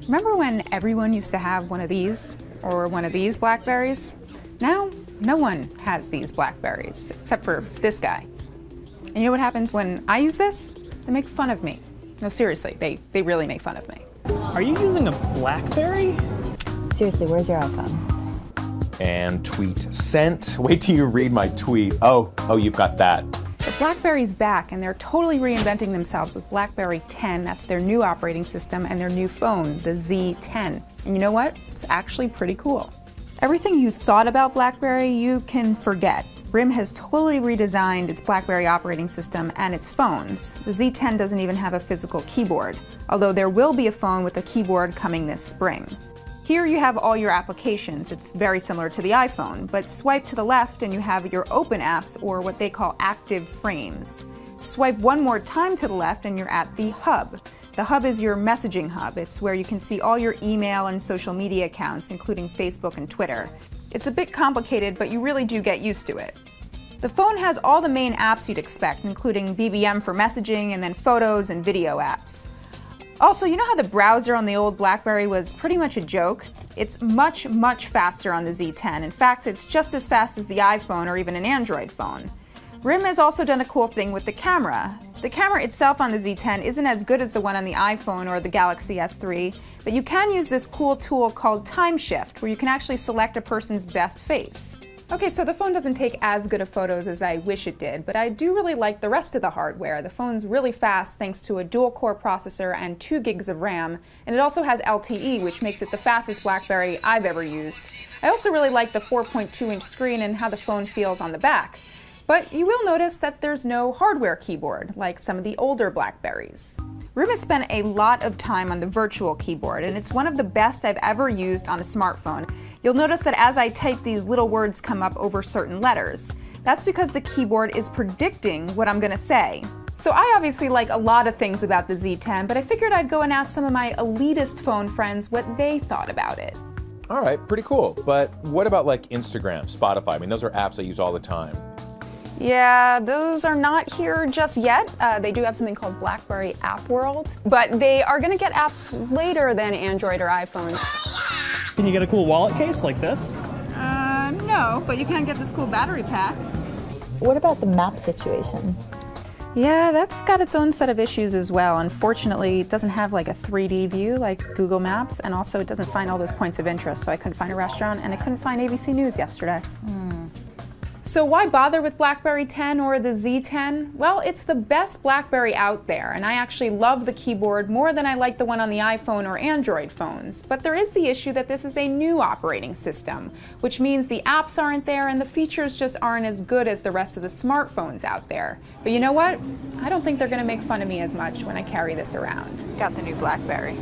Remember when everyone used to have one of these or one of these BlackBerries? Now, no one has these BlackBerries except for this guy. And you know what happens when I use this? They make fun of me. No, seriously, they really make fun of me. Are you using a BlackBerry? Seriously, where's your iPhone? And tweet sent. Wait till you read my tweet. Oh, you've got that. The BlackBerry's back, and they're totally reinventing themselves with BlackBerry 10. That's their new operating system and their new phone, the Z10. And you know what? It's actually pretty cool. Everything you thought about BlackBerry, you can forget. RIM has totally redesigned its BlackBerry operating system and its phones. The Z10 doesn't even have a physical keyboard, although there will be a phone with a keyboard coming this spring. Here you have all your applications. It's very similar to the iPhone, but swipe to the left and you have your open apps, or what they call active frames. Swipe one more time to the left and you're at the hub. The hub is your messaging hub. It's where you can see all your email and social media accounts, including Facebook and Twitter. It's a bit complicated, but you really do get used to it. The phone has all the main apps you'd expect, including BBM for messaging and then photos and video apps. Also, you know how the browser on the old BlackBerry was pretty much a joke? It's much, much faster on the Z10. In fact, it's just as fast as the iPhone or even an Android phone. RIM has also done a cool thing with the camera. The camera itself on the Z10 isn't as good as the one on the iPhone or the Galaxy S3, but you can use this cool tool called Time Shift, where you can actually select a person's best face. Okay, so the phone doesn't take as good of photos as I wish it did, but I do really like the rest of the hardware. The phone's really fast thanks to a dual-core processor and 2 gigs of RAM, and it also has LTE, which makes it the fastest BlackBerry I've ever used. I also really like the 4.2-inch screen and how the phone feels on the back. But you will notice that there's no hardware keyboard, like some of the older BlackBerries. RIM has spent a lot of time on the virtual keyboard, and it's one of the best I've ever used on a smartphone. You'll notice that as I type, these little words come up over certain letters. That's because the keyboard is predicting what I'm going to say. So I obviously like a lot of things about the Z10, but I figured I'd go and ask some of my elitist phone friends what they thought about it. All right, pretty cool. But what about like Instagram, Spotify? I mean, those are apps I use all the time. Yeah, those are not here just yet. They do have something called BlackBerry App World, but they are going to get apps later than Android or iPhone. Can you get a cool wallet case like this? No, but you can get this cool battery pack. What about the map situation? Yeah, that's got its own set of issues as well. Unfortunately, it doesn't have like a 3D view like Google Maps, and also it doesn't find all those points of interest. So I couldn't find a restaurant, and I couldn't find ABC News yesterday. So why bother with BlackBerry 10 or the Z10? Well, it's the best BlackBerry out there, and I actually love the keyboard more than I like the one on the iPhone or Android phones. But there is the issue that this is a new operating system, which means the apps aren't there and the features just aren't as good as the rest of the smartphones out there. But you know what? I don't think they're going to make fun of me as much when I carry this around. Got the new BlackBerry.